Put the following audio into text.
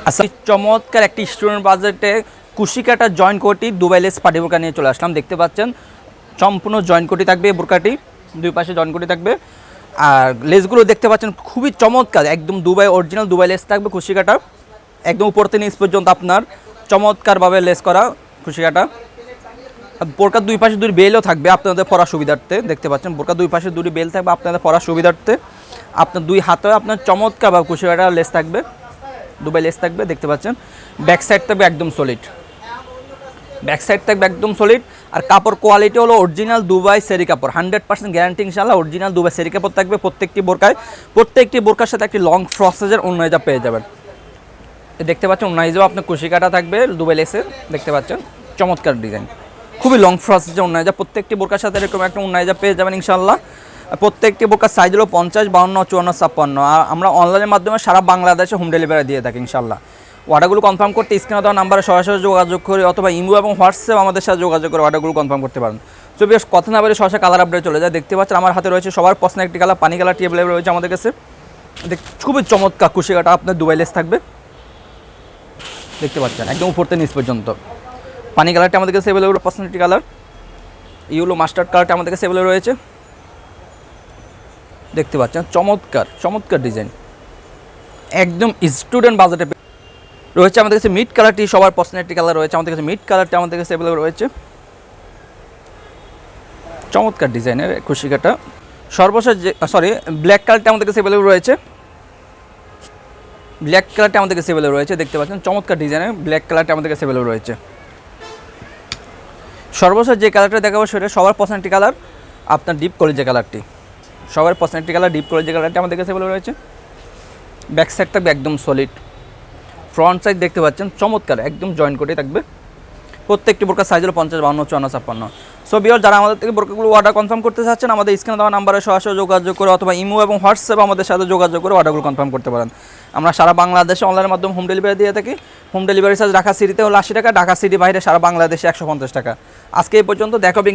আচ্ছা, চমৎকার একটি স্টুডেন্ট বাজেটে কুশিকাটা জয়েন্ট কোটি দুবাই লেস পাটি বোরকা নিয়ে চলে আসলাম। দেখতে পাচ্ছেন সম্পূর্ণ জয়েন্ট কোটি থাকবে বোরকাটি, দুই পাশে জয়েন্ট কোটি থাকবে। আর লেসগুলো দেখতে পাচ্ছেন খুবই চমৎকার, একদম দুবাই অরিজিনাল দুবাই লেস থাকবে কুশিকাটা, একদম উপর থেকে নিচ পর্যন্ত আপনার চমৎকারভাবে লেস করা কুশিকাটা। বোরকার দুই পাশে দুই বেলও থাকবে আপনাদের পড়ার সুবিধার্থে। দেখতে পাচ্ছেন বোরকার দুই পাশে দুটি বেল থাকবে আপনাদের পড়ার সুবিধার্থে। আপনার দুই হাতে আপনার চমৎকারভাবে কুশিকাটা লেস থাকবে, দুবাই লেস থাকবে। দেখতে পাচ্ছেন ব্যাক সাইড থাকবে একদম সলিড, ব্যাক সাইড থাকবে একদম সলিড। আর কাপড় কোয়ালিটি হলো অরিজিনাল দুবাই সেরি কাপড়, 100% গ্যারান্টি ইনশাআল্লাহ অরিজিনাল দুবাই সেরি কাপড় থাকবে প্রত্যেকটি বোরকায়। প্রত্যেকটি বোরকার সাথে একটি লং ফ্রসেজের ওন্নাইজা পেয়ে যাবেন। দেখতে পাচ্ছেন ওন্নাইজাও আপনার কুশিকাটা থাকবে দুবাই লেসের। দেখতে পাচ্ছেন চমৎকার ডিজাইন, খুবই লং ফ্রসেজের ওন্নাইজা। প্রত্যেকটি বোরকার সাথে এরকম একটা ওন্নাইজা পেয়ে যাবেন ইনশাআল্লাহ। প্রত্যেকটি বোরকার সাইজ হলো 50, 52, 54, 56। আর আমরা অনলাইনের মাধ্যমে সারা বাংলাদেশে হোম ডেলিভারি দিয়ে থাকি ইনশাআল্লাহ। অর্ডারগুলো কনফার্ম করতে স্ক্রিনে দেওয়া নাম্বারে সরাসরি যোগাযোগ করে অথবা ইমো এবং হোয়াটসঅ্যাপ আমাদের সাথে যোগাযোগ করে অর্ডারগুলো কনফার্ম করতে পারেন। তো বেশ কথা না বলে সরাসরি কালার আপডেট চলে যায়। দেখতে পাচ্ছেন আমার হাতে রয়েছে সবার পছন্দের একটি কালার, পানি কালারটি অ্যাভেলেবল রয়েছে আমাদের কাছে। খুবই চমৎকার কুশিকাটা আপনার দুবাই লেস থাকবে। দেখতে পাচ্ছেন একদম উপর থেকে নিচ পর্যন্ত। পানি কালারটি আমাদের কাছে অ্যাভেলেবল, পছন্দের একটি কালার। ইউলো মাস্টার্ড কালারটি আমাদের কাছে অ্যাভেলেবল রয়েছে। দেখতে পাচ্ছেন চমৎকার চমৎকার ডিজাইন, একদম স্টুডেন্ট বাজেটে রয়েছে আমাদের কাছে। মিড কালারটি সবার পছন্দের একটি কালার রয়েছে আমাদের কাছে, মিড কালারটি আমাদের কাছে অ্যাভেলেবল রয়েছে। চমৎকার ডিজাইনের কুশিকাটা। সর্বশেষ যে ব্ল্যাক কালারটি আমাদের কাছে অ্যাভেলেবল রয়েছে, ব্ল্যাক কালারটি আমাদের কাছে অ্যাভেলেবল রয়েছে। দেখতে পাচ্ছেন চমৎকার ডিজাইনের ব্ল্যাক কালারটি আমাদের কাছে অ্যাভেলেবল রয়েছে। সর্বশেষ যে কালারটা দেখাবো সেটা সবার পছন্দের একটি কালার, আপনার ডিপ কলিজা কালারটি। সবার পছন্দের একটি কালার ডিপ কলিজা কালারটি আমাদের কাছে অ্যাভেলেবল রয়েছে। ব্যাক সাইড থাকবে একদম সলিড, ফ্রন্ট সাইড দেখতে পাচ্ছেন চমৎকার একদম জয়েন্ট করে থাকবে। প্রত্যেকটি বোরকার সাইজ হলো 50, 52, 54, 56। সো বিয়ার যারা আমাদের থেকে বোরকাগুলো অর্ডার কনফার্ম করতে চাচ্ছেন আমাদের স্ক্রিনে দেওয়া নাম্বারে সরাসরি যোগাযোগ করে অথবা ইমো এবং হোয়াটসঅ্যাপে আমাদের সাথে যোগাযোগ করে অর্ডারগুলো কনফার্ম করতে পারেন। আমরা সারা বাংলাদেশে অনলাইনের মাধ্যমে হোম ডেলিভারি দিয়ে থাকি। হোম ডেলিভারি চার্জ ঢাকা সিটিতে হলো 80 টাকা, ঢাকা সিটি বাইরে সারা বাংলাদেশে 150 টাকা। আজকে এই পর্যন্ত, দেখা হবে।